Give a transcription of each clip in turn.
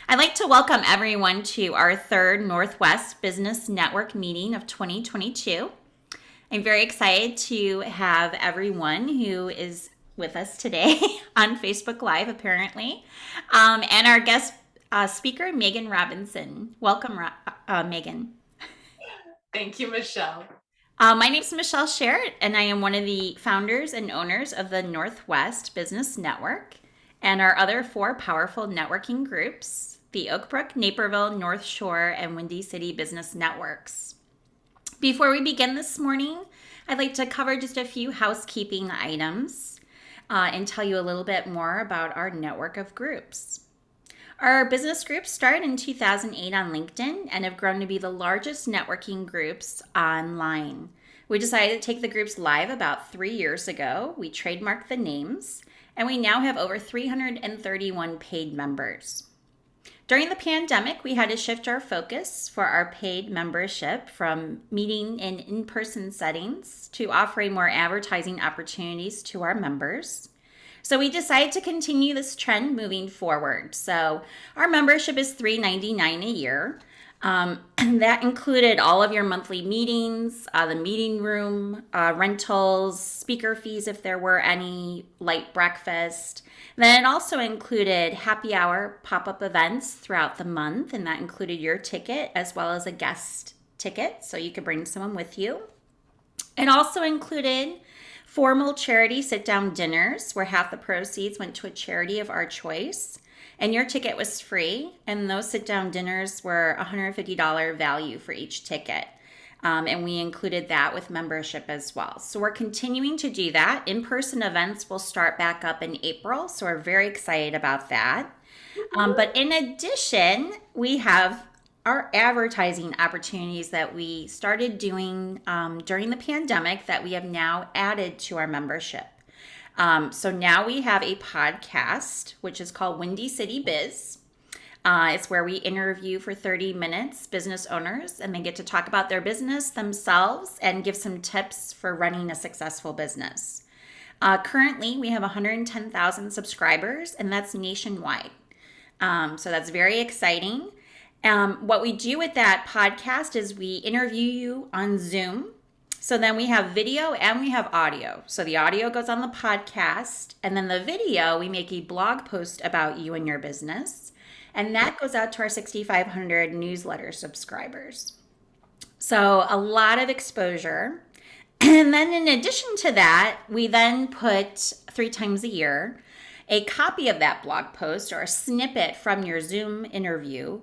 I'd like to welcome everyone to our third Northwest Business Network meeting of 2022. I'm very excited to have everyone who is with us today on Facebook Live, apparently, and our guest speaker, Megan Robinson. Welcome, Megan. Thank you, Michelle. My name is Michelle Sherritt, and I am one of the founders and owners of the Northwest Business Network and our other four powerful networking groups, the Oak Brook, Naperville, North Shore, and Windy City Business Networks. Before we begin this morning, I'd like to cover just a few housekeeping items and tell you a little bit more about our network of groups. Our business groups started in 2008 on LinkedIn and have grown to be the largest networking groups online. We decided to take the groups live about 3 years ago. We trademarked the names, and we now have over 331 paid members. During the pandemic, we had to shift our focus for our paid membership from meeting in in-person settings to offering more advertising opportunities to our members. So we decided to continue this trend moving forward. So our membership is $3.99 a year. That included all of your monthly meetings, the meeting room, rentals, speaker fees if there were any, light breakfast. Then it also included happy hour pop-up events throughout the month, and that included your ticket as well as a guest ticket, so you could bring someone with you. It also included formal charity sit-down dinners where half the proceeds went to a charity of our choice, and your ticket was free, and those sit-down dinners were $150 value for each ticket. And we included that with membership as well. So we're continuing to do that. In-person events will start back up in April, so we're very excited about that. But in addition, we have our advertising opportunities that we started doing during the pandemic that we have now added to our membership. So now we have a podcast, which is called Windy City Biz. It's where we interview for 30 minutes business owners, and they get to talk about their business themselves and give some tips for running a successful business. Currently, we have 110,000 subscribers, and that's nationwide. So that's very exciting. What we do with that podcast is we interview you on Zoom. So then we have video and we have audio. So the audio goes on the podcast, and then the video, we make a blog post about you and your business. And that goes out to our 6,500 newsletter subscribers. So a lot of exposure. And then in addition to that, we then put 3 times a year a copy of that blog post or a snippet from your Zoom interview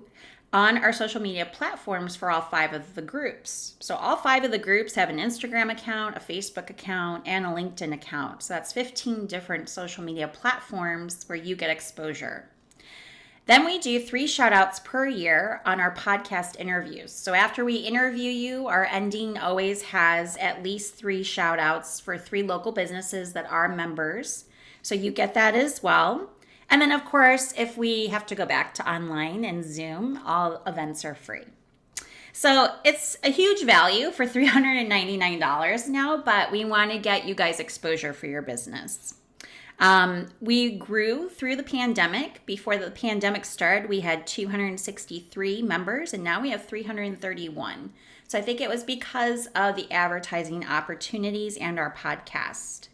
on our social media platforms for all 5 of the groups. So all 5 of the groups have an Instagram account, a Facebook account, and a LinkedIn account. So that's 15 different social media platforms where you get exposure. Then we do 3 shout outs per year on our podcast interviews. So after we interview you, our ending always has at least 3 shout outs for 3 local businesses that are members. So you get that as well. And then, of course, if we have to go back to online and Zoom, all events are free. So it's a huge value for $399 now, but we want to get you guys exposure for your business. We grew through the pandemic. Before the pandemic started, we had 263 members, and now we have 331. So I think it was because of the advertising opportunities and our podcast.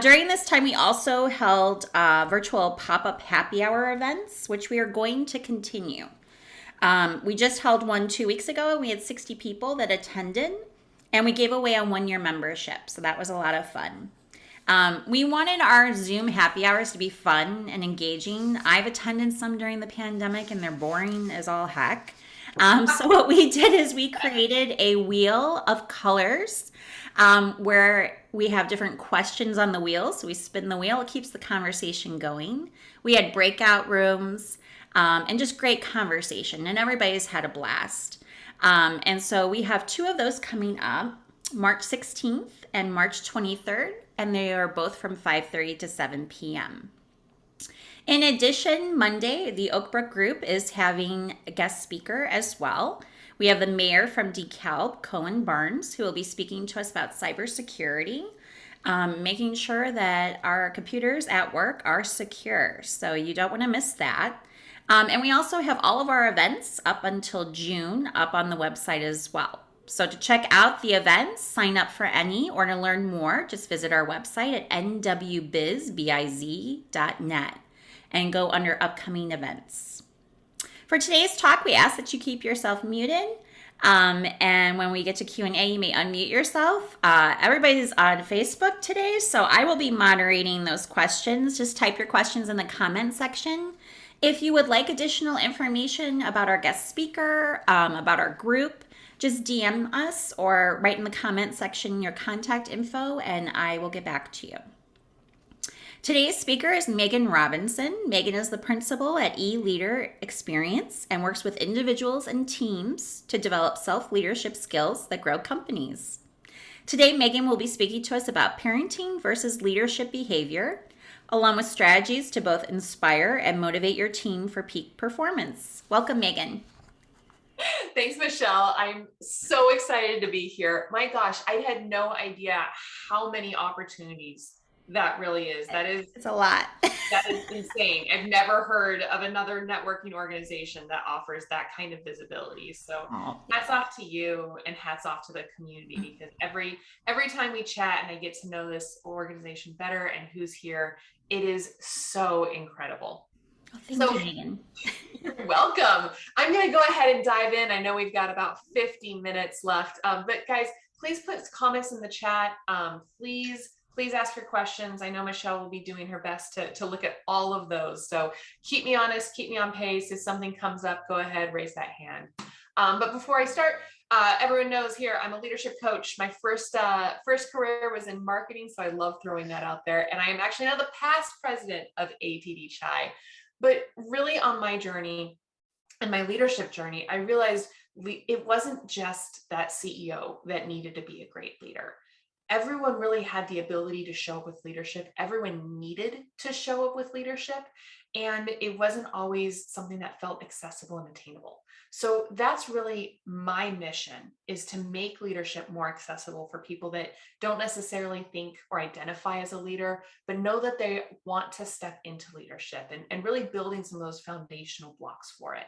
During this time, we also held virtual pop-up happy hour events, which we are going to continue. We just held one 2 weeks ago, and we had 60 people that attended, and we gave away a 1-year membership, so that was a lot of fun. We wanted our Zoom happy hours to be fun and engaging. I've attended some during the pandemic, and they're boring as all heck. So what we did is we created a wheel of colors where we have different questions on the wheel. So we spin the wheel, it keeps the conversation going. We had breakout rooms and just great conversation, and everybody's had a blast. And so we have 2 of those coming up, March 16th and March 23rd, and they are both from 5:30 to 7 p.m. In addition, Monday, the Oak Brook group is having a guest speaker as well. We have the mayor from DeKalb, Cohen Barnes, who will be speaking to us about cybersecurity, making sure that our computers at work are secure. So you don't want to miss that. And we also have all of our events up until June up on the website as well. So to check out the events, sign up for any, or to learn more, just visit our website at nwbiz.net and go under upcoming events. For today's talk, we ask that you keep yourself muted. And when we get to Q&A, you may unmute yourself. Everybody's on Facebook today, so I will be moderating those questions. Just type your questions in the comment section. If you would like additional information about our guest speaker, about our group, just DM us or write in the comment section your contact info, and I will get back to you. Today's speaker is Megan Robinson. Megan is the principal at eLeader Experience and works with individuals and teams to develop self-leadership skills that grow companies. Today, Megan will be speaking to us about parenting versus leadership behavior, along with strategies to both inspire and motivate your team for peak performance. Welcome, Megan. Thanks, Michelle. I'm so excited to be here. My gosh, I had no idea how many opportunities that really is. It's a lot. That is insane. I've never heard of another networking organization that offers that kind of visibility. So hats off to you and hats off to the community, because every time we chat and I get to know this organization better and who's here, it is so incredible. Thank you, Megan. You're welcome. I'm going to go ahead and dive in. I know we've got about 50 minutes left, but guys, please put comments in the chat. Please ask your questions. I know Michelle will be doing her best to look at all of those. So keep me honest, keep me on pace. If something comes up, go ahead, raise that hand. But before I start, everyone knows here, I'm a leadership coach. My first career was in marketing, so I love throwing that out there. And I am actually now the past president of ATD Chai. But really on my journey and my leadership journey, I realized it wasn't just that CEO that needed to be a great leader. Everyone really had the ability to show up with leadership. Everyone needed to show up with leadership. And it wasn't always something that felt accessible and attainable. So that's really my mission, is to make leadership more accessible for people that don't necessarily think or identify as a leader, but know that they want to step into leadership, and really building some of those foundational blocks for it.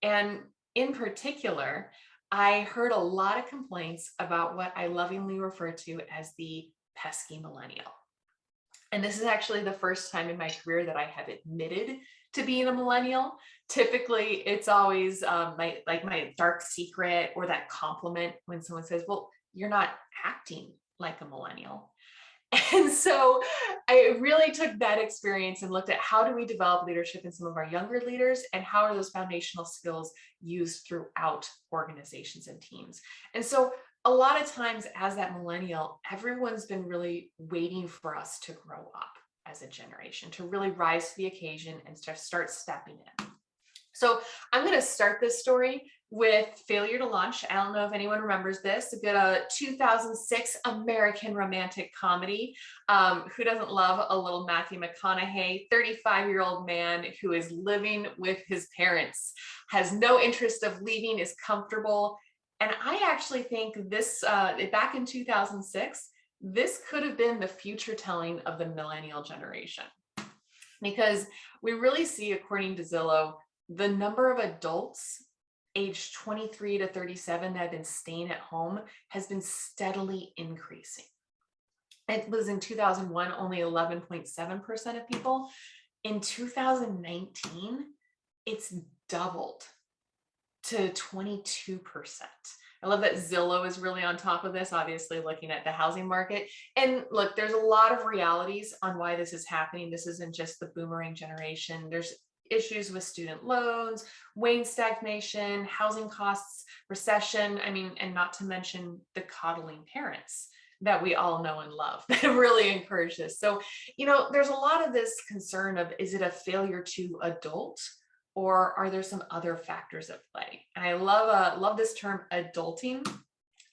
And in particular, I heard a lot of complaints about what I lovingly refer to as the pesky millennial. And this is actually the first time in my career that I have admitted to being a millennial. Typically, it's always my dark secret or that compliment when someone says, well, you're not acting like a millennial. And so I really took that experience and looked at how do we develop leadership in some of our younger leaders, and how are those foundational skills used throughout organizations and teams. And so a lot of times as that millennial, everyone's been really waiting for us to grow up as a generation, to really rise to the occasion and start stepping in. So I'm going to start this story with Failure to Launch. I don't know if anyone remembers this, a good 2006 American romantic comedy. Who doesn't love a little Matthew McConaughey, 35-year-old man who is living with his parents, has no interest of leaving, is comfortable. And I actually think this, back in 2006, this could have been the future telling of the millennial generation. Because we really see, according to Zillow, the number of adults aged 23 to 37 that have been staying at home has been steadily increasing. It was in 2001, only 11.7% of people. In 2019, it's doubled to 22%. I love that Zillow is really on top of this, obviously looking at the housing market. And look, there's a lot of realities on why this is happening. This isn't just the boomerang generation. There's issues with student loans, wage stagnation, housing costs, recession, and not to mention the coddling parents that we all know and love that really encourage this. So, there's a lot of this concern of, is it a failure to adult, or are there some other factors at play? And I love this term adulting,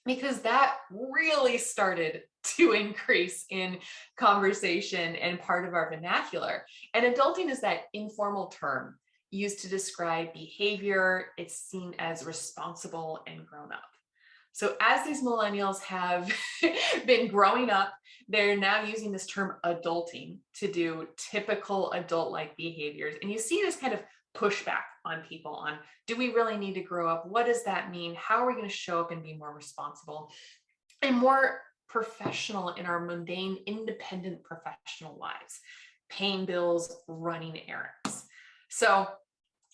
because that really started to increase in conversation and part of our vernacular. And adulting is that informal term used to describe behavior. It's seen as responsible and grown up. So as these millennials have been growing up, they're now using this term adulting to do typical adult-like behaviors. And you see this kind of pushback on people on, do we really need to grow up? What does that mean? How are we going to show up and be more responsible and more professional in our mundane, independent professional lives, paying bills, running errands? So,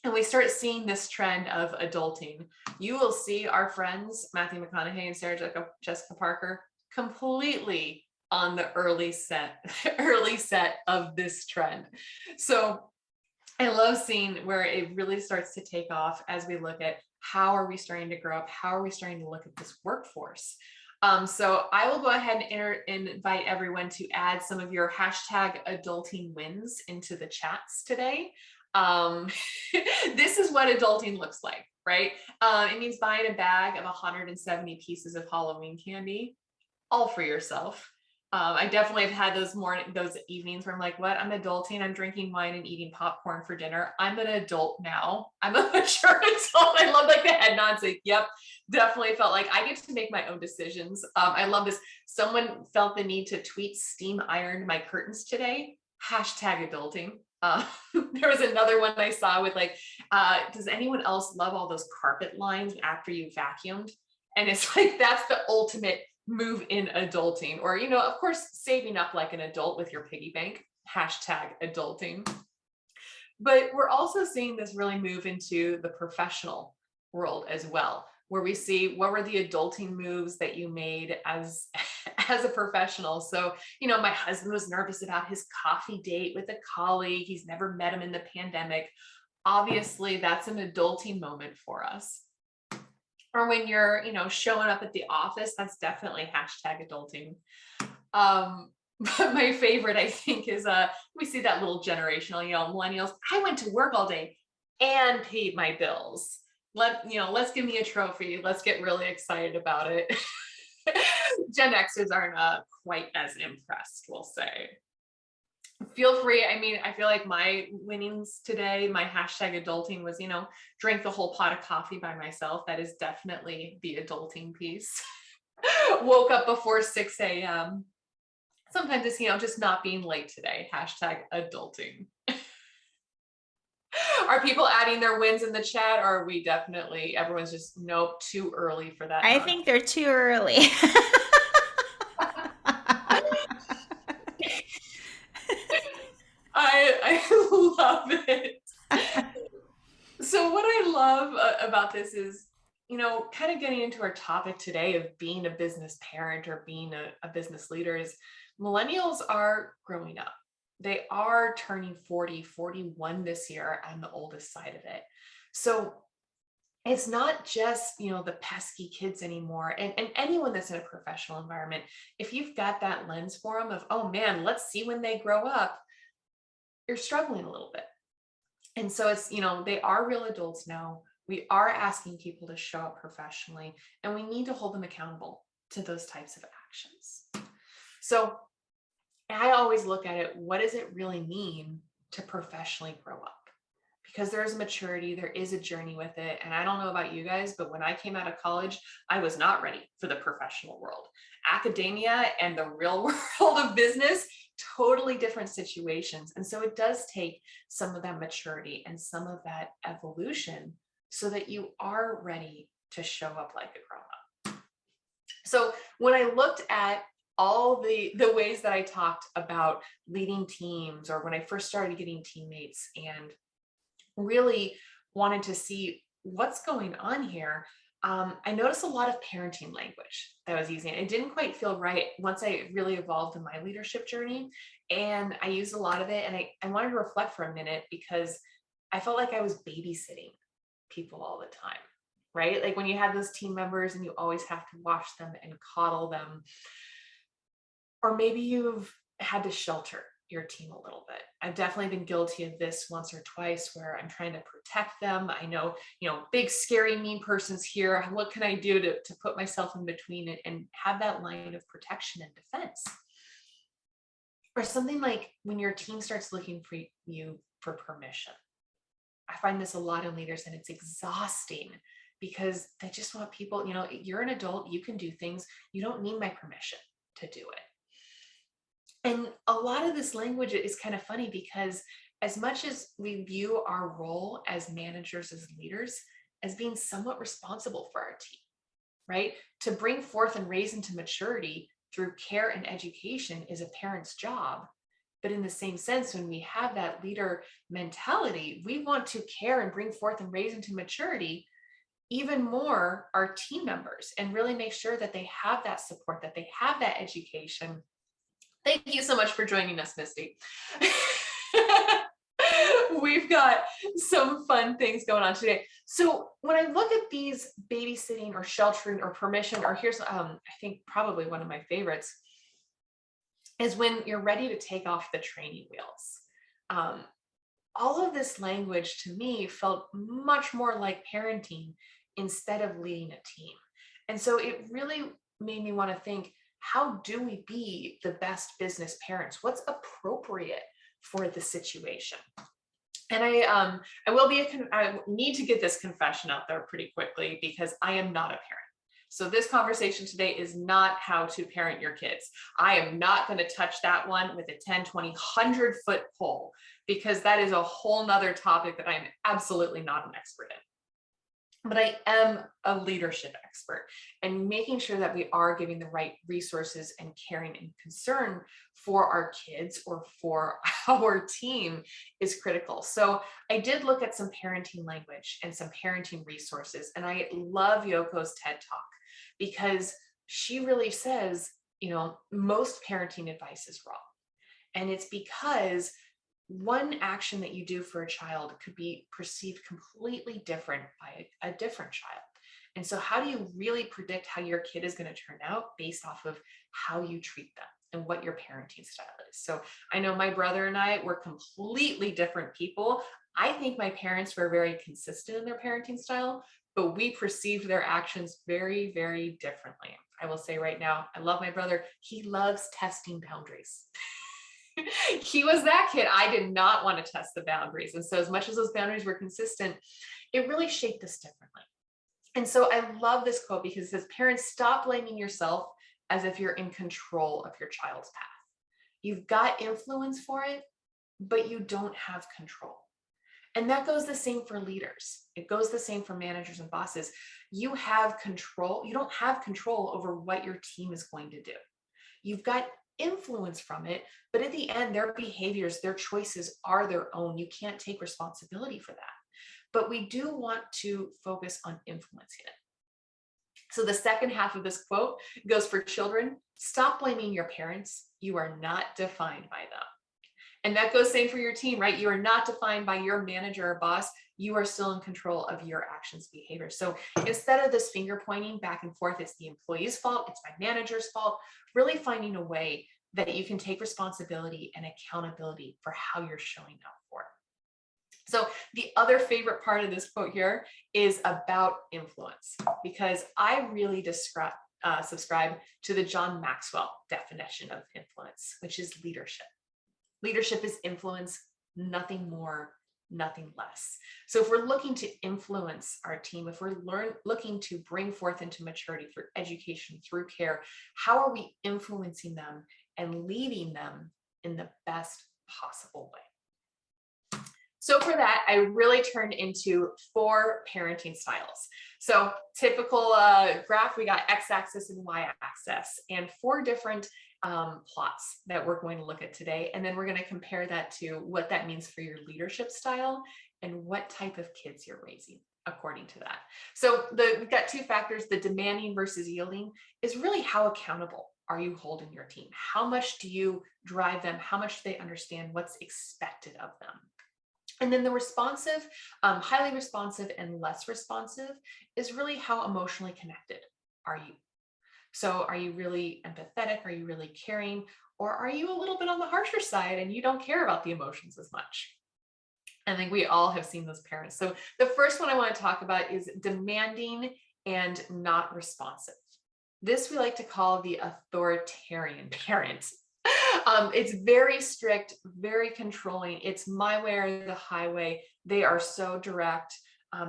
and we start seeing this trend of adulting. You will see our friends, Matthew McConaughey and Sarah Jessica Parker, completely on the early set of this trend. So I love seeing where it really starts to take off as we look at how are we starting to grow up? How are we starting to look at this workforce? So I will go ahead and invite everyone to add some of your hashtag adulting wins into the chats today. This is what adulting looks like, right? It means buying a bag of 170 pieces of Halloween candy, all for yourself. I definitely have had those evenings where I'm like, what? I'm adulting. I'm drinking wine and eating popcorn for dinner. I'm an adult now. I'm a mature adult. I love like the head nods. Like, yep, definitely felt like I get to make my own decisions. I love this. Someone felt the need to tweet steam ironed my curtains today. Hashtag adulting. There was another one I saw with like, does anyone else love all those carpet lines after you vacuumed? And it's like, that's the ultimate move in adulting, or, you know, of course, saving up like an adult with your piggy bank, hashtag adulting. But we're also seeing this really move into the professional world as well, where we see what were the adulting moves that you made as a professional. So, you know, my husband was nervous about his coffee date with a colleague. He's never met him in the pandemic. Obviously, that's an adulting moment for us. Or when you're, you know, showing up at the office, that's definitely hashtag adulting. But my favorite, I think, is we see that little generational, you know, millennials. I went to work all day and paid my bills. Let's give me a trophy. Let's get really excited about it. Gen Xers aren't quite as impressed, we'll say. Feel free. I mean, I feel like my winnings today, my hashtag adulting was, you know, drank the whole pot of coffee by myself. That is definitely the adulting piece. Woke up before 6 a.m. Sometimes it's, you know, just not being late today. Hashtag adulting. Are people adding their wins in the chat, or are we definitely, everyone's just, nope, too early for that? I think they're too early. I love it. So what I love about this is, you know, kind of getting into our topic today of being a business parent or being a business leader is millennials are growing up. They are turning 40, 41 this year on the oldest side of it. So it's not just, you know, the pesky kids anymore. And anyone that's in a professional environment, if you've got that lens for them of, oh man, let's see when they grow up, you're struggling a little bit. And so it's, you know, they are real adults now. We are asking people to show up professionally, and we need to hold them accountable to those types of actions. So I always look at it, what does it really mean to professionally grow up? Because there is a maturity, there is a journey with it. And I don't know about you guys, but when I came out of college, I was not ready for the professional world. Academia and the real world of business, totally different situations. And so it does take some of that maturity and some of that evolution so that you are ready to show up like a grown-up. So when I looked at all the ways that I talked about leading teams, or when I first started getting teammates and really wanted to see what's going on here, I noticed a lot of parenting language that I was using. It didn't quite feel right once I really evolved in my leadership journey. And I used a lot of it. And I wanted to reflect for a minute because I felt like I was babysitting people all the time, right? Like when you have those team members and you always have to watch them and coddle them, or maybe you've had to shelter your team a little bit. I've definitely been guilty of this once or twice where I'm trying to protect them. I know, you know, big, scary, mean person's here. What can I do to put myself in between it and have that line of protection and defense? Or something like when your team starts looking for you for permission. I find this a lot in leaders, and it's exhausting because they just want people, you know, you're an adult, you can do things. You don't need my permission to do it. And a lot of this language is kind of funny because as much as we view our role as managers, as leaders, as being somewhat responsible for our team, right? To bring forth and raise into maturity through care and education is a parent's job. But in the same sense, when we have that leader mentality, we want to care and bring forth and raise into maturity even more our team members and really make sure that they have that support, that they have that education. Thank you so much for joining us, Misty. We've got some fun things going on today. So when I look at these babysitting or sheltering or permission, or here's, I think probably one of my favorites, is when you're ready to take off the training wheels. All of this language to me felt much more like parenting instead of leading a team. And so it really made me want to think, how do we be the best business parents? What's appropriate for the situation? And I need to get this confession out there pretty quickly, because I am not a parent. So this conversation today is not how to parent your kids. I am not going to touch that one with a 10, 20, 100-foot pole, because that is a whole nother topic that I'm absolutely not an expert in. But I am a leadership expert, and making sure that we are giving the right resources and caring and concern for our kids or for our team is critical. So I did look at some parenting language and some parenting resources, and I love Yoko's TED Talk, because she really says, most parenting advice is wrong. And it's because one action that you do for a child could be perceived completely different by a different child. And so how do you really predict how your kid is going to turn out based off of how you treat them and what your parenting style is? So I know my brother and I were completely different people. I think my parents were very consistent in their parenting style, but we perceived their actions very, very differently. I will say right now, I love my brother. He loves testing boundaries. He was that kid. I did not want to test the boundaries. And so as much as those boundaries were consistent, it really shaped us differently. And so I love this quote, because it says, parents, stop blaming yourself as if you're in control of your child's path. You've got influence for it, but you don't have control. And that goes the same for leaders. It goes the same for managers and bosses. You have control. You don't have control over what your team is going to do. You've got influence from it, but at the end, their behaviors, their choices are their own. You can't take responsibility for that. But we do want to focus on influencing it. So the second half of this quote goes for children. Stop blaming your parents. You are not defined by them. And that goes same for your team, right? You are not defined by your manager or boss. You are still in control of your actions, behavior. So instead of this finger pointing back and forth, it's the employee's fault, it's my manager's fault, really finding a way that you can take responsibility and accountability for how you're showing up for it. So the other favorite part of this quote here is about influence, because I really subscribe to the John Maxwell definition of influence, which is leadership. Leadership is influence, nothing more, nothing less. So if we're looking to influence our team, if we're looking to bring forth into maturity through education, through care, how are we influencing them and leading them in the best possible way? So for that, I really turned into 4 parenting styles. So typical graph, we got x-axis and y-axis, and 4 different plots that we're going to look at today. And then we're going to compare that to what that means for your leadership style and what type of kids you're raising according to that. So we've got 2 factors. The demanding versus yielding is really how accountable are you holding your team? How much do you drive them? How much do they understand what's expected of them? And then the responsive, highly responsive and less responsive is really how emotionally connected are you? So are you really empathetic? Are you really caring? Or are you a little bit on the harsher side and you don't care about the emotions as much? I think we all have seen those parents. So the first one I want to talk about is demanding and not responsive. This we like to call the authoritarian parent. It's very strict, very controlling. It's my way or the highway. They are so direct.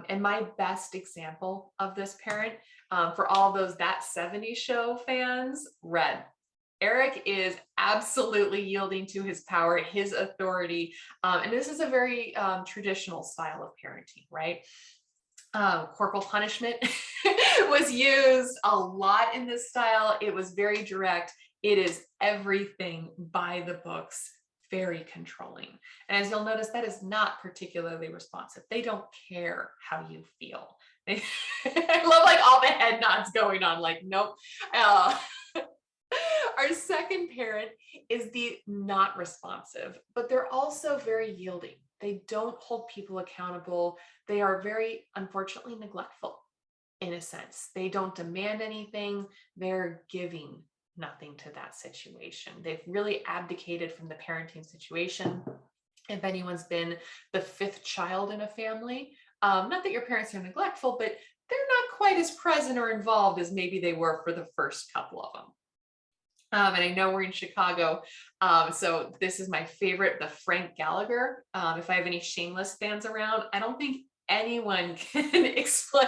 And my best example of this parent, for all those That 70s Show fans, Red. Eric is absolutely yielding to his power, his authority. And this is a very traditional style of parenting, right? Corporal punishment was used a lot in this style. It was very direct. It is everything by the books, very controlling. And as you'll notice, that is not particularly responsive. They don't care how you feel. I love like all the head nods going on, like, nope. Our second parent is the not responsive, but they're also very yielding. They don't hold people accountable. They are very, unfortunately, neglectful in a sense. They don't demand anything. They're giving nothing to that situation. They've really abdicated from the parenting situation. If anyone's been the fifth child in a family, not that your parents are neglectful, but they're not quite as present or involved as maybe they were for the first couple of them. And I know we're in Chicago, so this is my favorite, the Frank Gallagher. If I have any Shameless fans around, I don't think anyone can explain,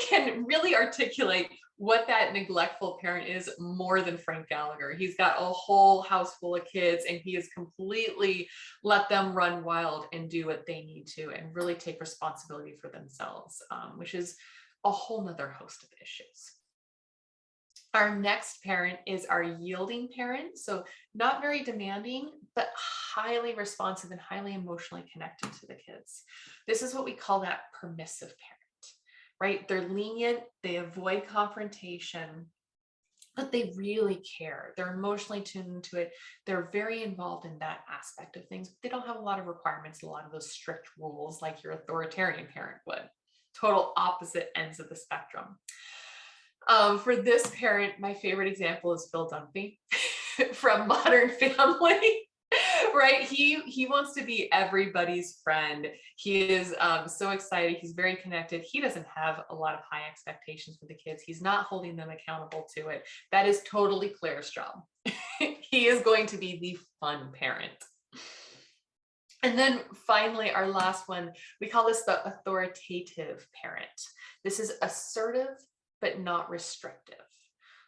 can really articulate what that neglectful parent is more than Frank Gallagher. He's got a whole house full of kids, and he has completely let them run wild and do what they need to, and really take responsibility for themselves, which is a whole nother host of issues. Our next parent is our yielding parent. So not very demanding, but highly responsive and highly emotionally connected to the kids. This is what we call that permissive parent, right? They're lenient, they avoid confrontation, but they really care. They're emotionally tuned into it. They're very involved in that aspect of things. But they don't have a lot of requirements, a lot of those strict rules like your authoritarian parent would. Total opposite ends of the spectrum. For this parent, my favorite example is Phil Dunphy from Modern Family, right? He wants to be everybody's friend. He is so excited. He's very connected. He doesn't have a lot of high expectations for the kids. He's not holding them accountable to it. That is totally Claire's job. He is going to be the fun parent. And then finally, our last one, we call this the authoritative parent. This is assertive, but not restrictive.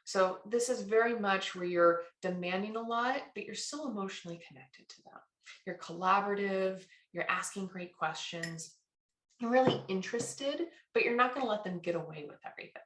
So this is very much where you're demanding a lot, but you're still emotionally connected to them. You're collaborative, you're asking great questions, you're really interested, but you're not going to let them get away with everything.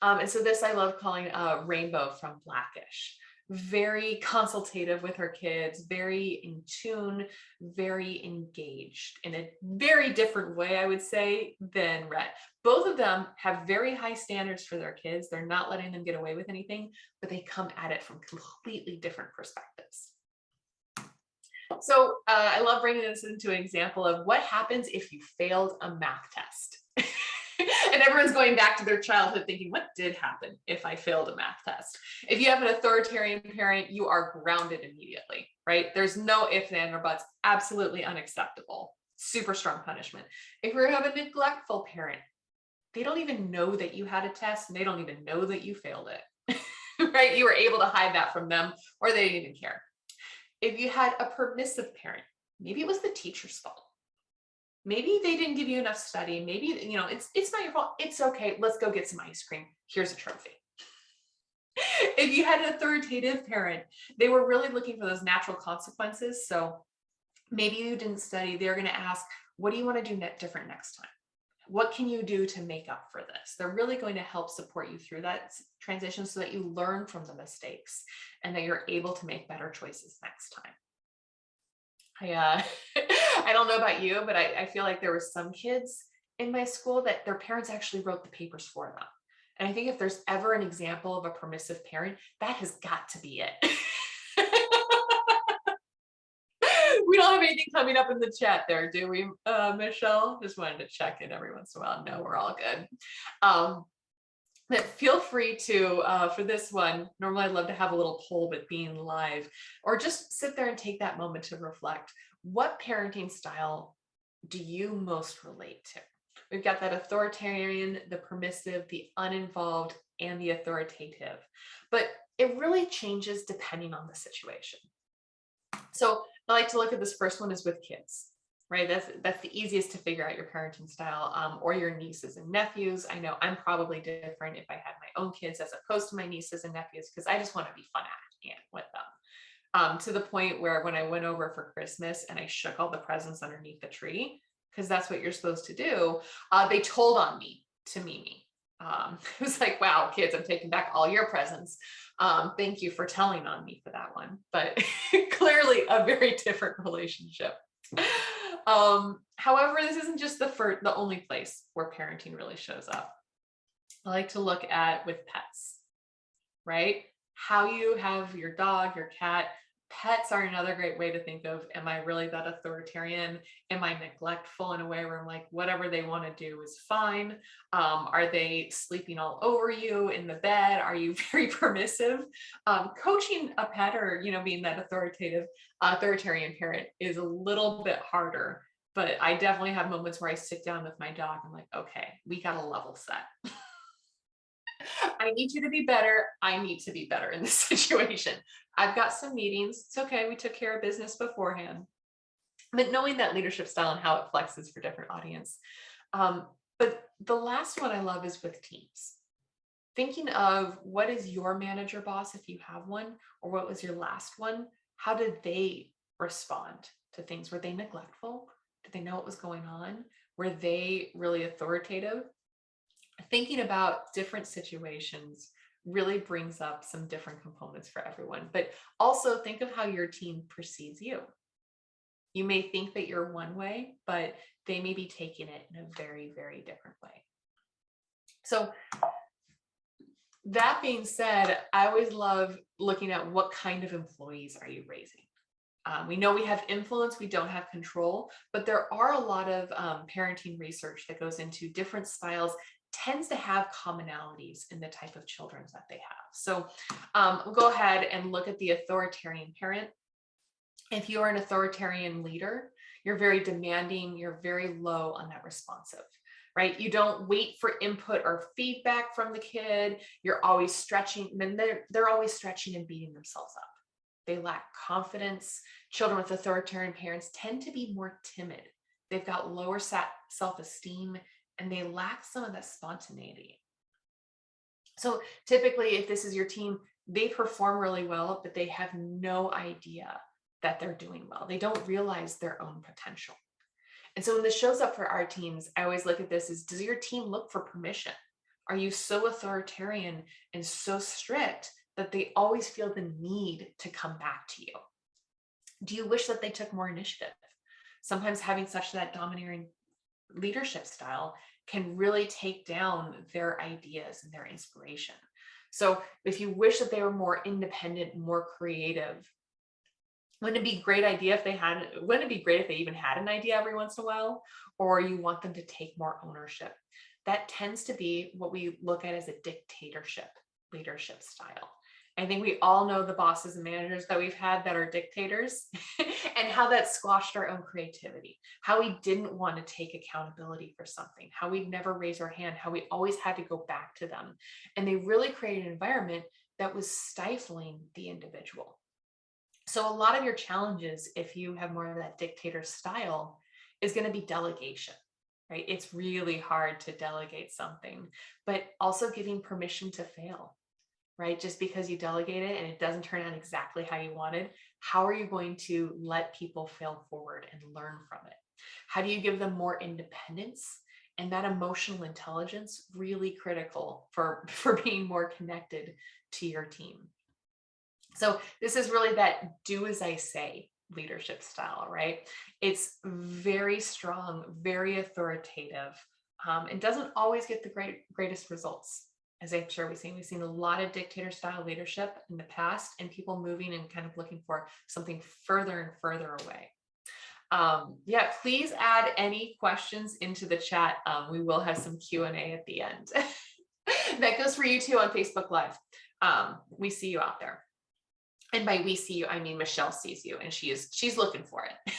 And so this I love calling Rainbow from Blackish. Very consultative with her kids, very in tune, very engaged in a very different way, I would say, than Rhett. Both of them have very high standards for their kids. They're not letting them get away with anything, but they come at it from completely different perspectives. So I love bringing this into an example of what happens if you failed a math test. And everyone's going back to their childhood thinking, what did happen if I failed a math test? If you have an authoritarian parent, you are grounded immediately, right? There's no ifs, ands, or buts. Absolutely unacceptable. Super strong punishment. If you have a neglectful parent, they don't even know that you had a test, and they don't even know that you failed it, right? You were able to hide that from them, or they didn't even care. If you had a permissive parent, maybe it was the teacher's fault. Maybe they didn't give you enough study. Maybe, it's not your fault. It's okay. Let's go get some ice cream. Here's a trophy. If you had an authoritative parent, they were really looking for those natural consequences. So maybe you didn't study. They're going to ask, what do you want to do different next time? What can you do to make up for this? They're really going to help support you through that transition so that you learn from the mistakes and that you're able to make better choices next time. I don't know about you, but I feel like there were some kids in my school that their parents actually wrote the papers for them. And I think if there's ever an example of a permissive parent, that has got to be it. We don't have anything coming up in the chat there, do we, Michelle? Just wanted to check in every once in a while. No, we're all good. But feel free to, for this one, normally I'd love to have a little poll, but being live, or just sit there and take that moment to reflect. What parenting style do you most relate to? We've got that authoritarian, the permissive, the uninvolved, and the authoritative. But it really changes depending on the situation. So I like to look at this first one is with kids. Right, that's the easiest to figure out your parenting style, or your nieces and nephews. I know I'm probably different if I had my own kids as opposed to my nieces and nephews, because I just want to be fun with to the point where when I went over for Christmas and I shook all the presents underneath the tree, because that's what you're supposed to do, they told on me to Mimi. It was like, wow, kids, I'm taking back all your presents. Thank you for telling on me for that one. But clearly a very different relationship. However, this isn't just the only place where parenting really shows up. I like to look at with pets, right? How you have your dog, your cat. Pets are another great way to think of, am I really that authoritarian? Am I neglectful in a way where I'm like, whatever they want to do is fine? Are they sleeping all over you in the bed? Are you very permissive? Coaching a pet, or, being that authoritarian parent is a little bit harder, but I definitely have moments where I sit down with my dog. I'm like, okay, we got a level set. I need you to be better. I need to be better in this situation. I've got some meetings. It's okay. We took care of business beforehand. But knowing that leadership style and how it flexes for different audience. But the last one I love is with teams. Thinking of, what is your manager boss, if you have one, or what was your last one? How did they respond to things? Were they neglectful? Did they know what was going on? Were they really authoritative? Thinking about different situations really brings up some different components for everyone. But also think of how your team perceives you. You may think that you're one way, but they may be taking it in a very, very different way. So that being said, I always love looking at what kind of employees are you raising. We know we have influence, we don't have control, but there are a lot of parenting research that goes into different styles, tends to have commonalities in the type of children that they have. So we'll go ahead and look at the authoritarian parent. If you are an authoritarian leader, you're very demanding, you're very low on that responsive, right? You don't wait for input or feedback from the kid. You're always stretching, and they're always stretching and beating themselves up. They lack confidence. Children with authoritarian parents tend to be more timid. They've got lower self-esteem, and they lack some of that spontaneity. So typically, if this is your team, they perform really well, but they have no idea that they're doing well. They don't realize their own potential. And so when this shows up for our teams, I always look at this as, does your team look for permission? Are you so authoritarian and so strict that they always feel the need to come back to you? Do you wish that they took more initiative? Sometimes having such that domineering leadership style can really take down their ideas and their inspiration. So if you wish that they were more independent, more creative, wouldn't it be a great idea if wouldn't it be great if they even had an idea every once in a while? Or you want them to take more ownership? That tends to be what we look at as a dictatorship leadership style. I think we all know the bosses and managers that we've had that are dictators and how that squashed our own creativity, how we didn't want to take accountability for something, how we'd never raise our hand, how we always had to go back to them. And they really created an environment that was stifling the individual. So a lot of your challenges, if you have more of that dictator style, is going to be delegation, right? It's really hard to delegate something, but also giving permission to fail. Right? Just because you delegate it and it doesn't turn out exactly how you wanted, how are you going to let people fail forward and learn from it? How do you give them more independence? And that emotional intelligence, really critical for being more connected to your team. So this is really that do as I say leadership style, right? It's very strong, very authoritative, and doesn't always get the greatest results. As I'm sure we've seen a lot of dictator style leadership in the past, and people moving and kind of looking for something further and further away. Yeah, please add any questions into the chat. We will have some Q&A at the end. That goes for you too on Facebook Live. We see you out there. And by we see you, I mean Michelle sees you, and she's looking for it.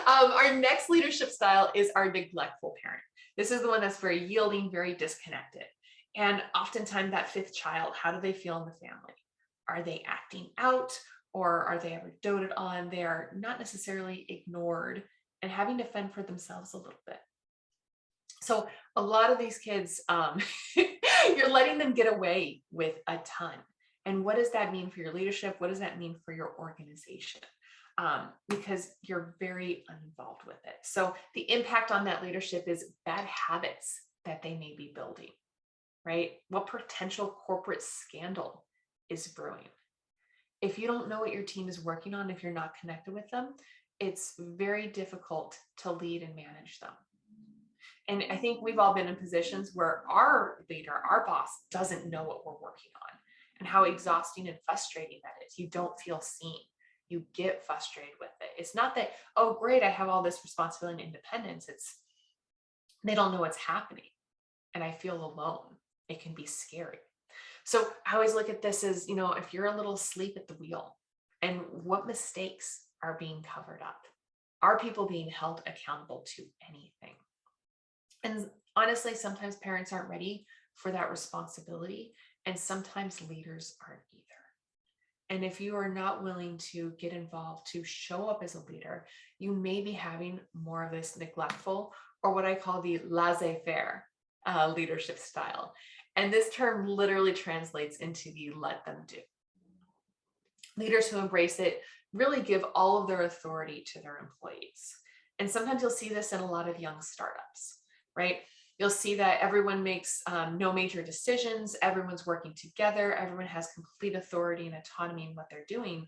Our next leadership style is our neglectful parent. This is the one that's very yielding, very disconnected. And oftentimes that fifth child, how do they feel in the family? Are they acting out, or are they ever doted on? They are not necessarily ignored and having to fend for themselves a little bit. So a lot of these kids, you're letting them get away with a ton. And what does that mean for your leadership? What does that mean for your organization? Because you're very uninvolved with it. So the impact on that leadership is bad habits that they may be building, right? What potential corporate scandal is brewing? If you don't know what your team is working on, if you're not connected with them, it's very difficult to lead and manage them. And I think we've all been in positions where our leader, our boss, doesn't know what we're working on and how exhausting and frustrating that is. You don't feel seen. You get frustrated with it. It's not that, oh, great, I have all this responsibility and independence. It's they don't know what's happening. And I feel alone. It can be scary. So I always look at this as, if you're a little asleep at the wheel, and what mistakes are being covered up? Are people being held accountable to anything? And honestly, sometimes parents aren't ready for that responsibility, and sometimes leaders aren't either. And if you are not willing to get involved, to show up as a leader, you may be having more of this neglectful, or what I call the laissez-faire leadership style. And this term literally translates into the let them do. Leaders who embrace it really give all of their authority to their employees. And sometimes you'll see this in a lot of young startups, right? You'll see that everyone makes no major decisions, everyone's working together, everyone has complete authority and autonomy in what they're doing.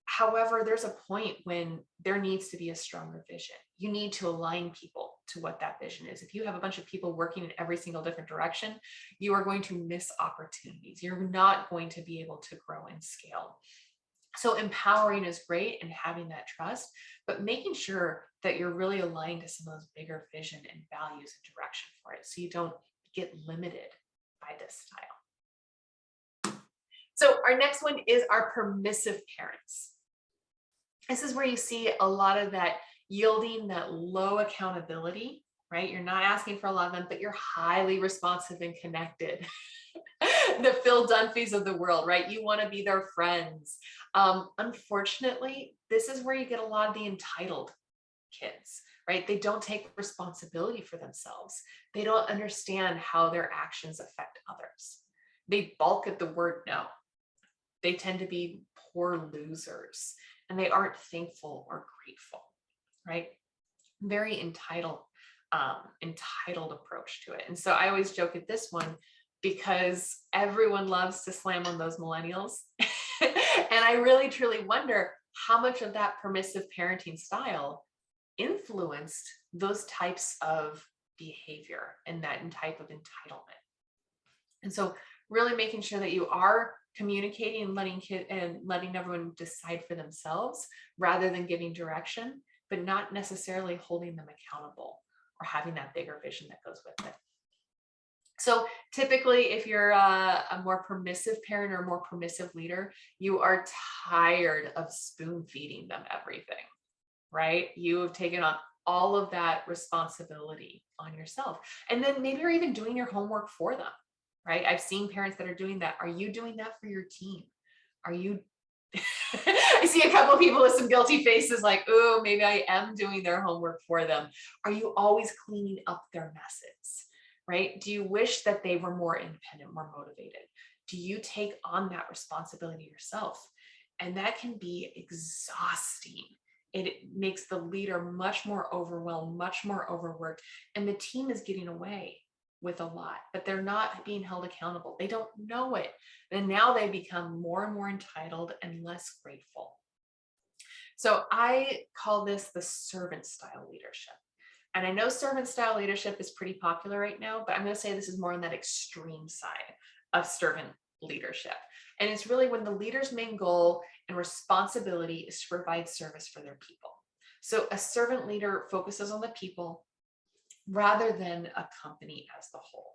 However, there's a point when there needs to be a stronger vision. You need to align people to what that vision is. If you have a bunch of people working in every single different direction, you are going to miss opportunities. You're not going to be able to grow and scale. So empowering is great and having that trust, but making sure that you're really aligned to some of those bigger vision and values and direction for it, so you don't get limited by this style. So our next one is our permissive parents. This is where you see a lot of that yielding, that low accountability, right? You're not asking for a lot of them, but you're highly responsive and connected. The Phil Dunphys of the world, right? You want to be their friends. Unfortunately, this is where you get a lot of the entitled kids, right? They don't take responsibility for themselves. They don't understand how their actions affect others. They balk at the word no. They tend to be poor losers, and they aren't thankful or grateful, right? Very entitled approach to it. And so I always joke at this one, because everyone loves to slam on those millennials. And I really truly wonder how much of that permissive parenting style influenced those types of behavior and that type of entitlement. And so really making sure that you are communicating and letting everyone decide for themselves rather than giving direction, but not necessarily holding them accountable or having that bigger vision that goes with it. So typically, if you're a more permissive parent or a more permissive leader, you are tired of spoon feeding them everything, right? You have taken on all of that responsibility on yourself. And then maybe you're even doing your homework for them, right? I've seen parents that are doing that. Are you doing that for your team? Are you? I see a couple of people with some guilty faces like, oh, maybe I am doing their homework for them. Are you always cleaning up their messes? Right? Do you wish that they were more independent, more motivated? Do you take on that responsibility yourself? And that can be exhausting. It makes the leader much more overwhelmed, much more overworked, and the team is getting away with a lot, but they're not being held accountable. They don't know it. And now they become more and more entitled and less grateful. So I call this the servant style leadership. And I know servant style leadership is pretty popular right now, but I'm going to say this is more on that extreme side of servant leadership. And it's really when the leader's main goal and responsibility is to provide service for their people. So a servant leader focuses on the people rather than a company as the whole.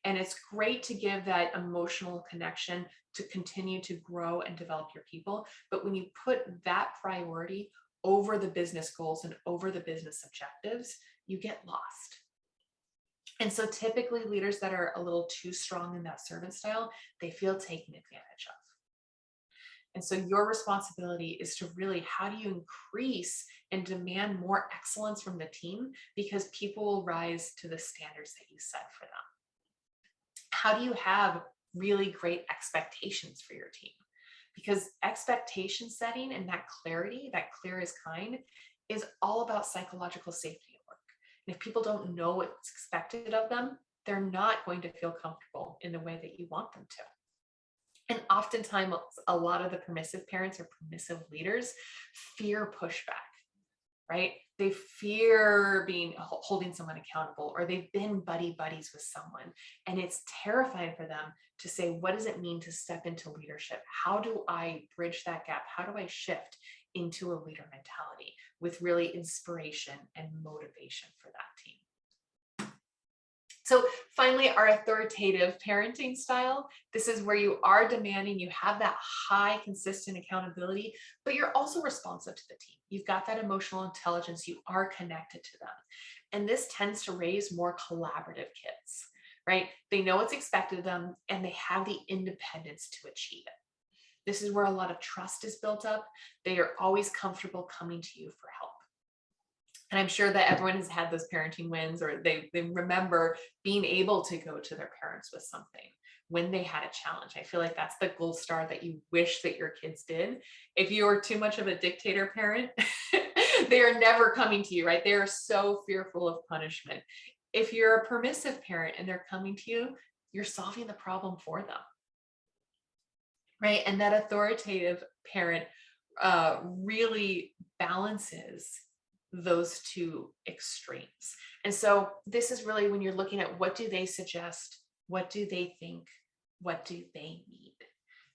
And it's great to give that emotional connection to continue to grow and develop your people. But when you put that priority over the business goals and over the business objectives, you get lost. And so typically leaders that are a little too strong in that servant style, they feel taken advantage of. And so your responsibility is to really, how do you increase and demand more excellence from the team? Because people will rise to the standards that you set for them. How do you have really great expectations for your team. Because expectation setting and that clarity, that clear is kind, is all about psychological safety at work. And if people don't know what's expected of them, they're not going to feel comfortable in the way that you want them to. And oftentimes, a lot of the permissive parents or permissive leaders fear pushback, right? They fear holding someone accountable, or they've been buddies with someone. And it's terrifying for them to say, what does it mean to step into leadership? How do I bridge that gap? How do I shift into a leader mentality with really inspiration and motivation for that team? So finally, our authoritative parenting style. This is where you are demanding, you have that high, consistent accountability, but you're also responsive to the team. You've got that emotional intelligence. You are connected to them. And this tends to raise more collaborative kids, right? They know what's expected of them and they have the independence to achieve it. This is where a lot of trust is built up. They are always comfortable coming to you for help. And I'm sure that everyone has had those parenting wins, or they remember being able to go to their parents with something when they had a challenge. I feel like that's the gold star that you wish that your kids did. If you are too much of a dictator parent, they are never coming to you, right? They are so fearful of punishment. If you're a permissive parent and they're coming to you, you're solving the problem for them, right? And that authoritative parent really balances those two extremes. And so this is really when you're looking at what do they suggest, what do they think, what do they need?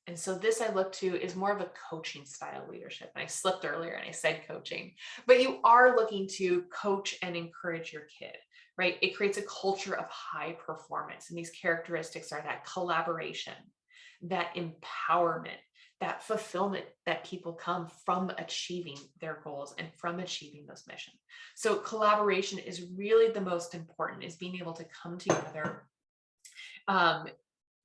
And so this I look to is more of a coaching style leadership. And I slipped earlier and I said coaching, but you are looking to coach and encourage your kid, right? It creates a culture of high performance. And these characteristics are that collaboration, that empowerment, that fulfillment that people come from achieving their goals and from achieving those missions. So collaboration is really the most important, is being able to come together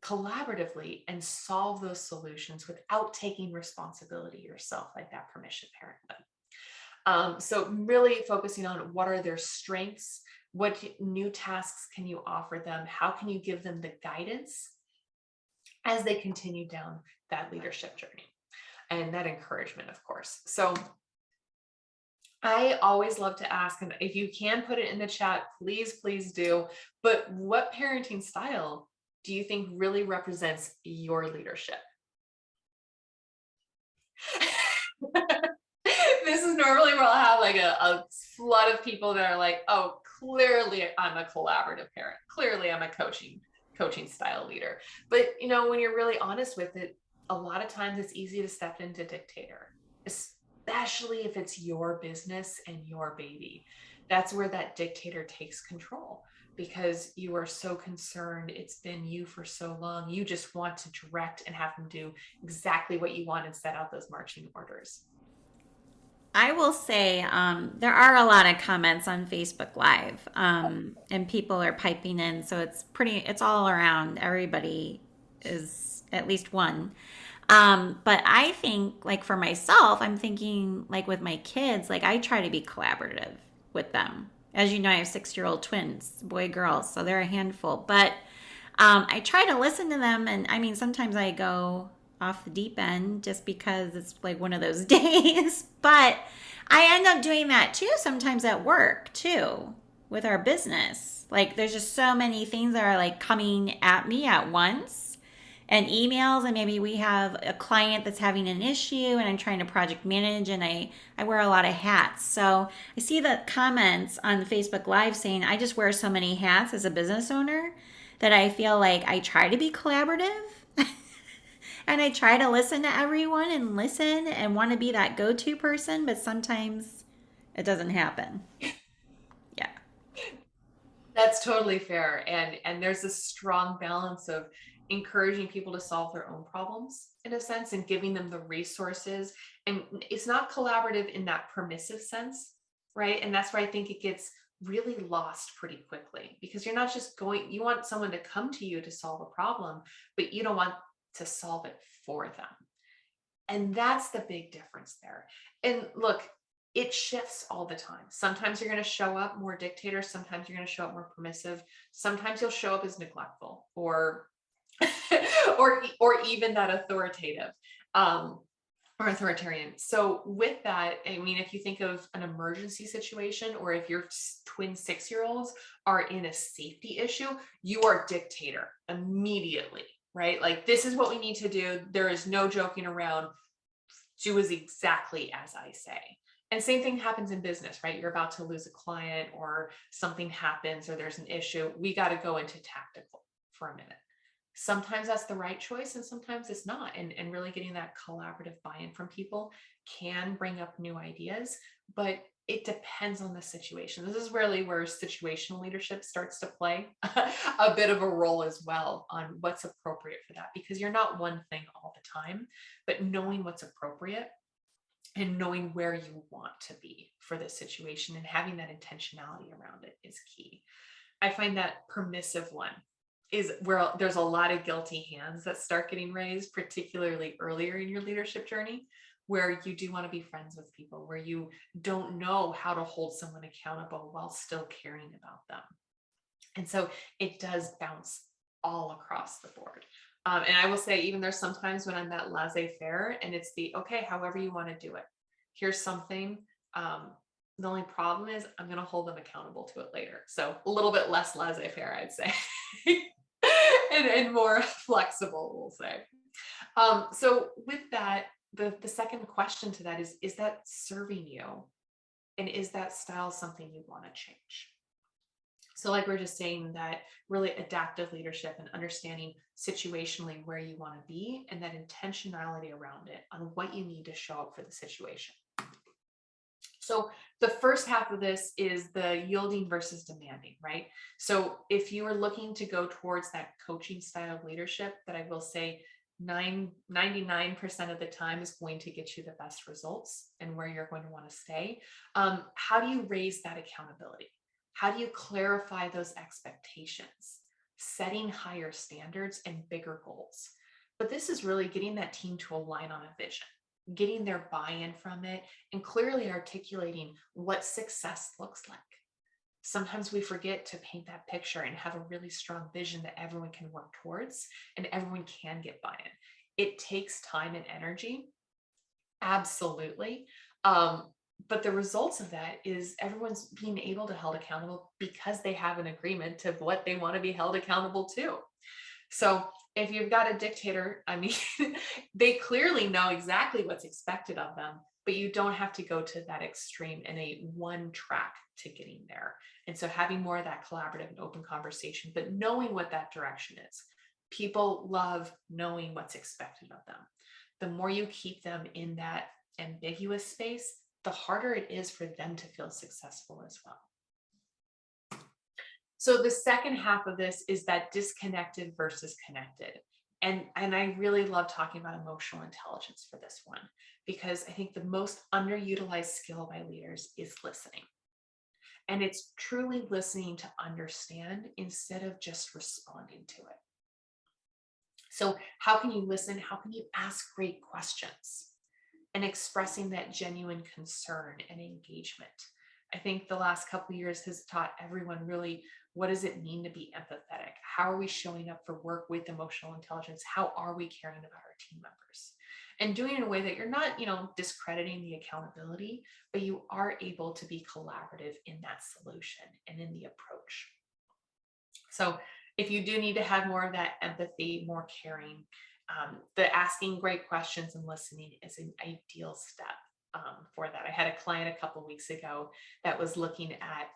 collaboratively and solve those solutions without taking responsibility yourself, like that permissive parent would. So really focusing on what are their strengths, what new tasks can you offer them, how can you give them the guidance as they continue down that leadership journey, and that encouragement, of course. So I always love to ask, and if you can put it in the chat, please do, but what parenting style do you think really represents your leadership? This is normally where I'll have like a flood of people that are like, oh, clearly I'm a collaborative parent. Clearly I'm a coaching style leader. But when you're really honest with it, a lot of times it's easy to step into dictator, especially if it's your business and your baby. That's where that dictator takes control, because you are so concerned. It's been you for so long. You just want to direct and have them do exactly what you want and set out those marching orders. I will say there are a lot of comments on Facebook Live, and people are piping in, so it's all around. Everybody is at least one. But I think, like for myself, I'm thinking like with my kids, like I try to be collaborative with them. As you know, I have 6-year-old twins, boy, girls, so they're a handful. But I try to listen to them, and I mean, sometimes I go off the deep end just because it's like one of those days. But I end up doing that too sometimes at work too with our business. Like there's just so many things that are like coming at me at once, and emails, and maybe we have a client that's having an issue and I'm trying to project manage, and I wear a lot of hats. So I see the comments on Facebook Live saying I just wear so many hats as a business owner that I feel like I try to be collaborative and I try to listen to everyone and listen and want to be that go-to person, but sometimes it doesn't happen. Yeah. That's totally fair. And there's a strong balance of encouraging people to solve their own problems in a sense and giving them the resources. And it's not collaborative in that permissive sense, right? And that's where I think it gets really lost pretty quickly, because you're not just you want someone to come to you to solve a problem, but you don't want to solve it for them. And that's the big difference there. And look, it shifts all the time. Sometimes you're going to show up more dictator. Sometimes you're going to show up more permissive. Sometimes you'll show up as neglectful or or even that authoritative, or authoritarian. So with that, I mean, if you think of an emergency situation, or if your twin 6-year-olds are in a safety issue, you are dictator immediately, right? Like, this is what we need to do. There is no joking around. Do as exactly as I say. And same thing happens in business, right? You're about to lose a client, or something happens, or there's an issue. We got to go into tactical for a minute. Sometimes that's the right choice, and sometimes it's not. And really getting that collaborative buy-in from people can bring up new ideas, but it depends on the situation. This is really where situational leadership starts to play a bit of a role as well, on what's appropriate for that, because you're not one thing all the time, but knowing what's appropriate and knowing where you want to be for this situation and having that intentionality around it is key. I find that permissive one is where there's a lot of guilty hands that start getting raised, particularly earlier in your leadership journey, where you do want to be friends with people, where you don't know how to hold someone accountable while still caring about them. And so it does bounce all across the board. And I will say, even there's sometimes when I'm that laissez-faire, and it's the, okay, however you want to do it. Here's something. The only problem is I'm going to hold them accountable to it later. So a little bit less laissez-faire, I'd say, and more flexible, we'll say. So with that, the second question to that is that serving you? And is that style something you want to change? So like we're just saying, that really adaptive leadership and understanding situationally where you want to be, and that intentionality around it on what you need to show up for the situation. So the first half of this is the yielding versus demanding, right? So if you are looking to go towards that coaching style of leadership, that I will say 99% of the time is going to get you the best results and where you're going to want to stay. How do you raise that accountability? How do you clarify those expectations, setting higher standards and bigger goals? But this is really getting that team to align on a vision, getting their buy-in from it, and clearly articulating what success looks like. Sometimes we forget to paint that picture and have a really strong vision that everyone can work towards and everyone can get buy-in. It takes time and energy, absolutely. But the results of that is everyone's being able to held accountable because they have an agreement to what they want to be held accountable to. So if you've got a dictator, I mean, they clearly know exactly what's expected of them, but you don't have to go to that extreme in a one track to getting there. And so having more of that collaborative and open conversation, but knowing what that direction is. People love knowing what's expected of them. The more you keep them in that ambiguous space, the harder it is for them to feel successful as well. So the second half of this is that disconnected versus connected. And I really love talking about emotional intelligence for this one, because I think the most underutilized skill by leaders is listening. And it's truly listening to understand instead of just responding to it. So how can you listen? How can you ask great questions? And expressing that genuine concern and engagement. I think the last couple of years has taught everyone really, what does it mean to be empathetic? How are we showing up for work with emotional intelligence? How are we caring about our team members? And doing it in a way that you're not, discrediting the accountability, but you are able to be collaborative in that solution and in the approach. So if you do need to have more of that empathy, more caring, the asking great questions and listening is an ideal step for that. I had a client a couple of weeks ago that was looking at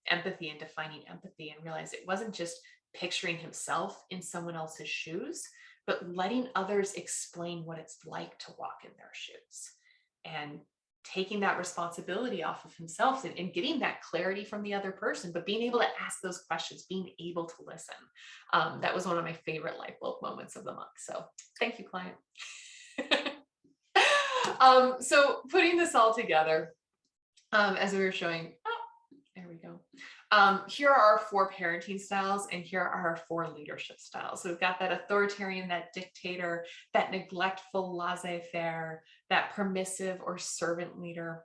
empathy and defining empathy, and realized it wasn't just picturing himself in someone else's shoes, but letting others explain what it's like to walk in their shoes, and taking that responsibility off of himself, and getting that clarity from the other person, but being able to ask those questions, being able to listen. That was one of my favorite light bulb moments of the month. So thank you, client. So putting this all together, as we were showing, there we go. Here are our 4 parenting styles, and here are our 4 leadership styles. So we've got that authoritarian, that dictator, that neglectful laissez-faire, that permissive or servant leader,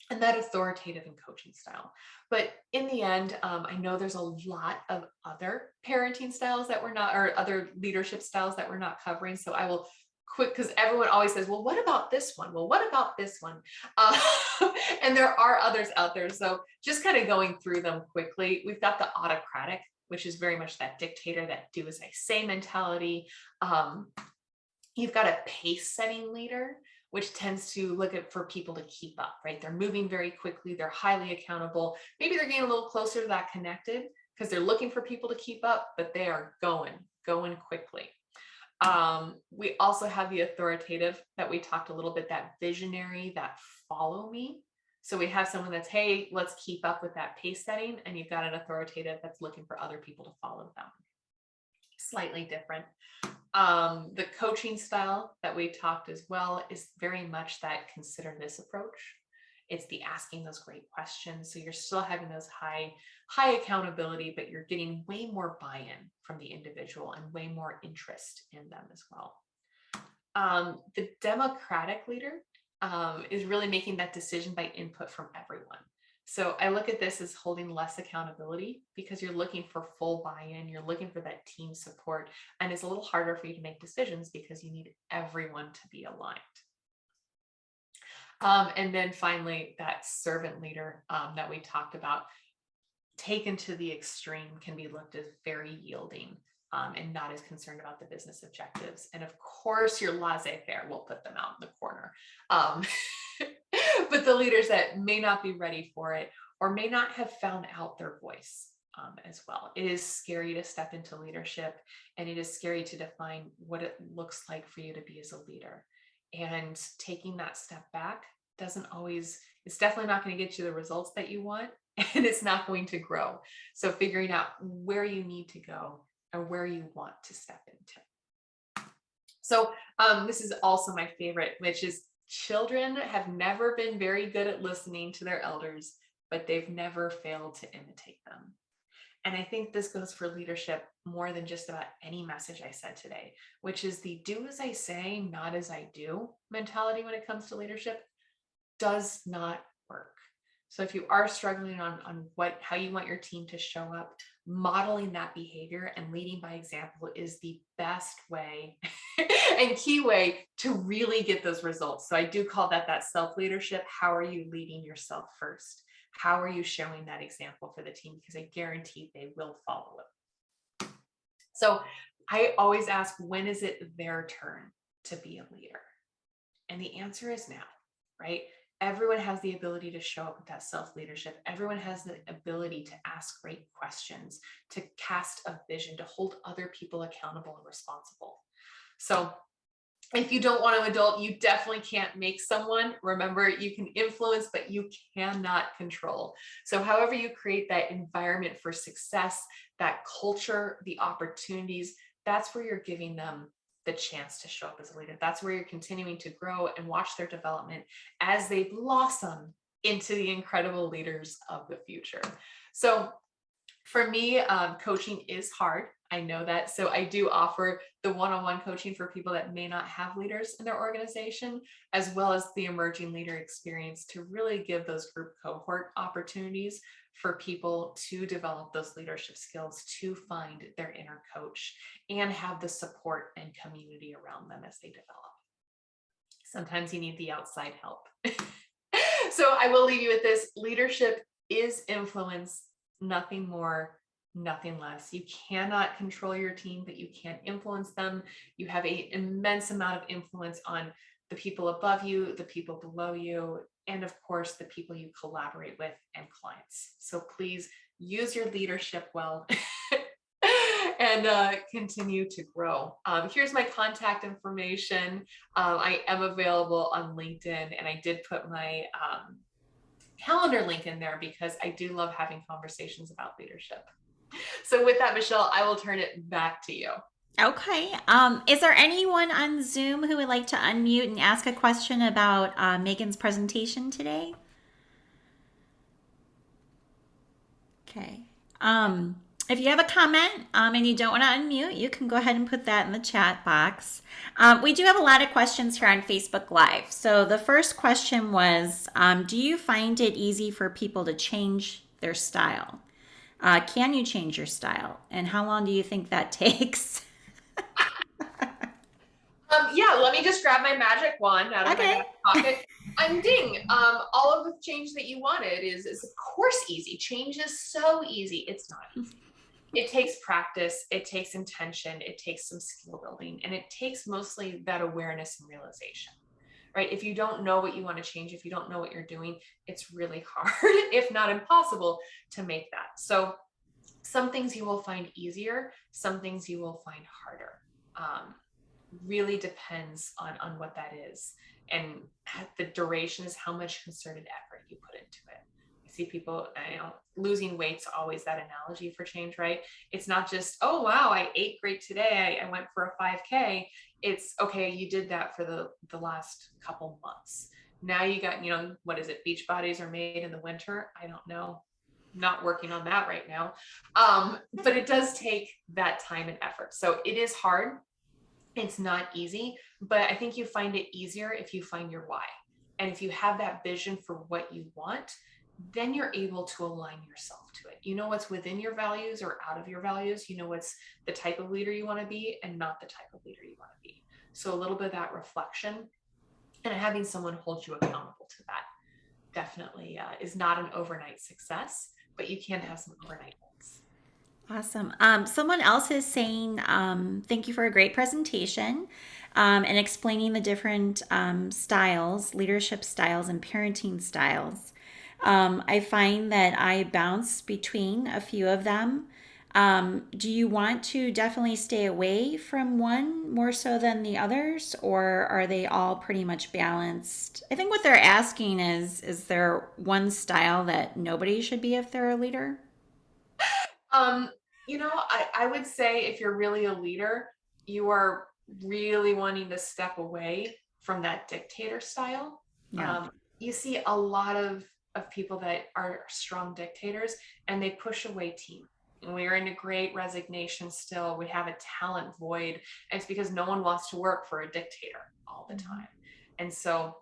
and that authoritative and coaching style. But in the end, I know there's a lot of other parenting styles that we're not, or other leadership styles that we're not covering. So I will quick, because everyone always says, well, what about this one? Well, what about this one? Uh, and there are others out there. So just kind of going through them quickly, we've got the autocratic, which is very much that dictator, that do as I say mentality. You've got a pace setting leader, which tends to look at for people to keep up, right? They're moving very quickly. They're highly accountable. Maybe they're getting a little closer to that connected because they're looking for people to keep up, but they are going quickly. We also have the authoritative that we talked a little bit, that visionary, that follow me. So we have someone that's, hey, let's keep up with that pace setting. And you've got an authoritative that's looking for other people to follow them. Slightly different. The coaching style that we talked as well is very much that consider this approach. It's the asking those great questions. So you're still having those high accountability, but you're getting way more buy-in from the individual and way more interest in them as well. The democratic leader is really making that decision by input from everyone. So I look at this as holding less accountability because you're looking for full buy-in, you're looking for that team support, and it's a little harder for you to make decisions because you need everyone to be aligned. And then finally, that servant leader that we talked about, taken to the extreme, can be looked as very yielding and not as concerned about the business objectives. And of course, your laissez-faire, we'll put them out in the corner. But the leaders that may not be ready for it or may not have found out their voice as well. It is scary to step into leadership, and it is scary to define what it looks like for you to be as a leader. And taking that step back doesn't always, it's definitely not going to get you the results that you want, and it's not going to grow. So figuring out where you need to go and where you want to step into. So this is also my favorite, which is children have never been very good at listening to their elders, but they've never failed to imitate them. And I think this goes for leadership more than just about any message I said today, which is the do as I say, not as I do mentality when it comes to leadership does not work. So if you are struggling on how you want your team to show up, modeling that behavior and leading by example is the best way and key way to really get those results. So I do call that self-leadership. How are you leading yourself first? How are you showing that example for the team? Because I guarantee they will follow it. So I always ask, when is it their turn to be a leader? And the answer is now, right? Everyone has the ability to show up with that self-leadership. Everyone has the ability to ask great questions, to cast a vision, to hold other people accountable and responsible. So if you don't want to adult, you definitely can't make someone. Remember, you can influence, but you cannot control. So however you create that environment for success, that culture, the opportunities, that's where you're giving them the chance to show up as a leader. That's where you're continuing to grow and watch their development as they blossom into the incredible leaders of the future. So for me, coaching is hard. I know that. So I do offer the one-on-one coaching for people that may not have leaders in their organization, as well as the emerging leader experience to really give those group cohort opportunities for people to develop those leadership skills, to find their inner coach and have the support and community around them as they develop. Sometimes you need the outside help. So I will leave you with this. Leadership is influence, nothing more, nothing less. You cannot control your team, but you can influence them. You have an immense amount of influence on the people above you, the people below you, and of course, the people you collaborate with and clients. So please use your leadership well and continue to grow. Here's my contact information. I am available on LinkedIn, and I did put my calendar link in there because I do love having conversations about leadership. So with that, Michelle, I will turn it back to you. Okay. Is there anyone on Zoom who would like to unmute and ask a question about Megan's presentation today? Okay. If you have a comment and you don't want to unmute, you can go ahead and put that in the chat box. We do have a lot of questions here on Facebook Live. So the first question was, do you find it easy for people to change their style? Can you change your style? And how long do you think that takes? Yeah, let me just grab my magic wand out of my Okay. back pocket. And ding, all of the change that you wanted is of course easy. Change is so easy. It's not easy. It takes practice, it takes intention, it takes some skill building, and it takes mostly that awareness and realization, right? If you don't know what you want to change, if you don't know what you're doing, it's really hard, if not impossible, to make that. So some things you will find easier, some things you will find harder. Really depends on what that is. And the duration is how much concerted effort you put into it. I see people, losing weight's always that analogy for change, right? It's not just, oh, wow, I ate great today. I went for a 5K. It's okay, you did that for the last couple months. Now you got, what is it? Beach bodies are made in the winter. I don't know. Not working on that right now. But it does take that time and effort. So it is hard. It's not easy, but I think you find it easier if you find your why. And if you have that vision for what you want, then you're able to align yourself to it. You know what's within your values or out of your values. You know what's the type of leader you want to be and not the type of leader you want to be. So a little bit of that reflection and having someone hold you accountable to that definitely is not an overnight success, but you can have some overnight wins. Awesome. Someone else is saying, thank you for a great presentation and explaining the different styles, leadership styles, and parenting styles. I find that I bounce between a few of them. Do you want to definitely stay away from one more so than the others, or are they all pretty much balanced? I think what they're asking is there one style that nobody should be if they're a leader? Um, I would say if you're really a leader, you are really wanting to step away from that dictator style. Yeah. Um, you see a lot of people that are strong dictators and they push away team. And we are in a great resignation still. We have a talent void. And it's because no one wants to work for a dictator all the time. And so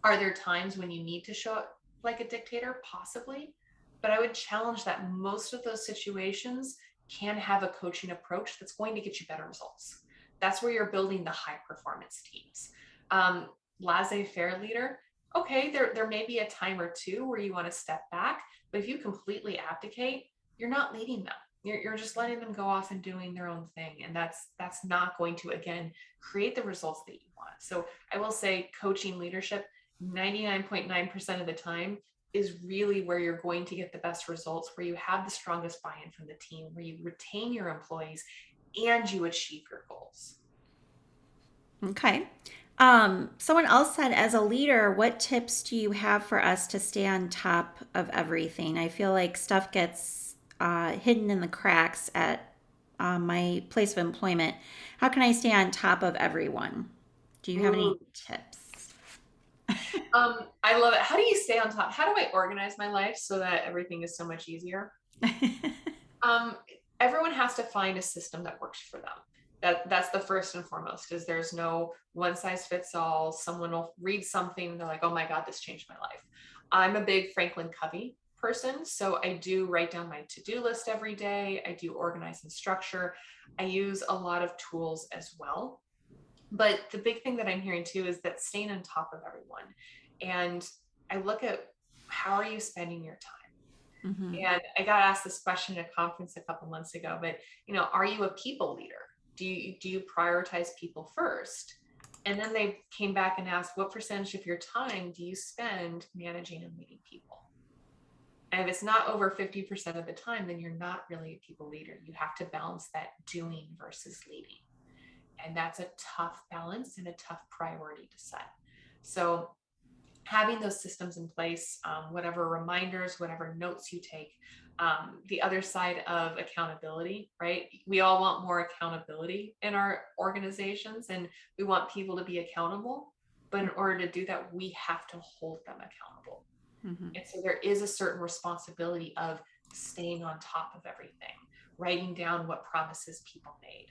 are there times when you need to show up like a dictator? Possibly. But I would challenge that most of those situations can have a coaching approach that's going to get you better results. That's where you're building the high performance teams. Laissez-faire leader, okay, there may be a time or two where you want to step back, but if you completely abdicate, you're not leading them. You're just letting them go off and doing their own thing. And that's not going to, again, create the results that you want. So I will say coaching leadership 99.9% of the time is really where you're going to get the best results, where you have the strongest buy-in from the team, where you retain your employees and you achieve your goals. Okay. Someone else said, as a leader, what tips do you have for us to stay on top of everything? I feel like stuff gets hidden in the cracks at my place of employment. How can I stay on top of everyone? Do you have any Ooh. tips? I love it. How do you stay on top? How do I organize my life so that everything is so much easier? Um, Everyone has to find a system that works for them. That's the first and foremost, is there's no one size fits all. Someone will read something and they're like, oh my God, this changed my life. I'm a big Franklin Covey person. So I do write down my to-do list every day. I do organize and structure. I use a lot of tools as well. But the big thing that I'm hearing too is that staying on top of everyone. And I look at, how are you spending your time? Mm-hmm. And I got asked this question at a conference a couple months ago, but are you a people leader? Do you prioritize people first? And then they came back and asked, what percentage of your time do you spend managing and leading people? And if it's not over 50% of the time, then you're not really a people leader. You have to balance that doing versus leading. And that's a tough balance and a tough priority to set. So having those systems in place, whatever reminders, whatever notes you take, the other side of accountability, right? We all want more accountability in our organizations and we want people to be accountable. But in order to do that, we have to hold them accountable. Mm-hmm. And so there is a certain responsibility of staying on top of everything. writing down what promises people made,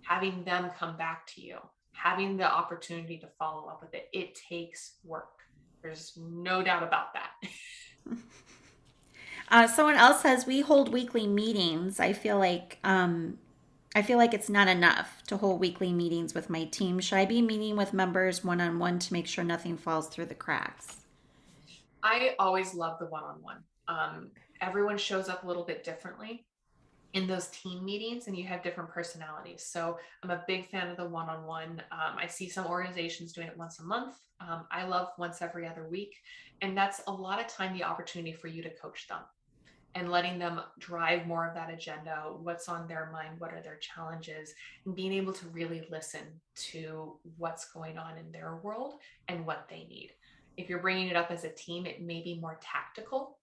having them come back to you, having the opportunity to follow up with it. It takes work. There's no doubt about that. Someone else says we hold weekly meetings. I feel like it's not enough to hold weekly meetings with my team. Should I be meeting with members one on one to make sure nothing falls through the cracks? I always love the one-on-one. Everyone shows up a little bit differently in those team meetings, and you have different personalities. So I'm a big fan of the one-on-one. I see some organizations doing it once a month. I love once every other week. And that's a lot of time, the opportunity for you to coach them and letting them drive more of that agenda, what's on their mind, what are their challenges, and being able to really listen to what's going on in their world and what they need. If you're bringing it up as a team, it may be more tactical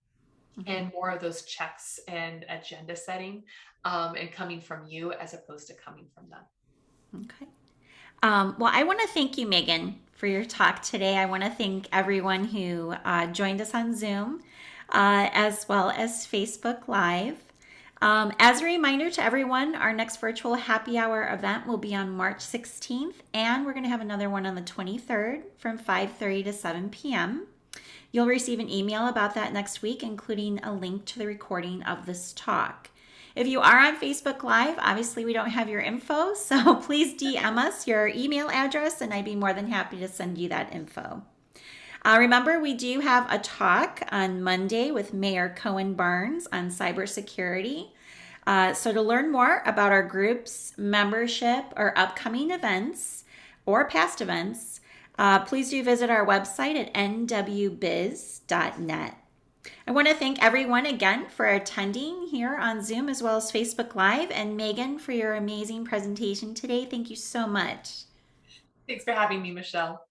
and more of those checks and agenda setting, and coming from you as opposed to coming from them. Okay. Well, I want to thank you, Megan, for your talk today. I want to thank everyone who joined us on Zoom, as well as Facebook Live. As a reminder to everyone, our next virtual happy hour event will be on March 16th, and we're going to have another one on the 23rd from 5:30 to 7 p.m. You'll receive an email about that next week, including a link to the recording of this talk. If you are on Facebook Live, obviously we don't have your info, so please DM us your email address and I'd be more than happy to send you that info. Remember, we do have a talk on Monday with Mayor Cohen Barnes on cybersecurity. So to learn more about our group's membership or upcoming events or past events, please do visit our website at nwbiz.net. I want to thank everyone again for attending here on Zoom as well as Facebook Live, and Megan for your amazing presentation today. Thank you so much. Thanks for having me, Michelle.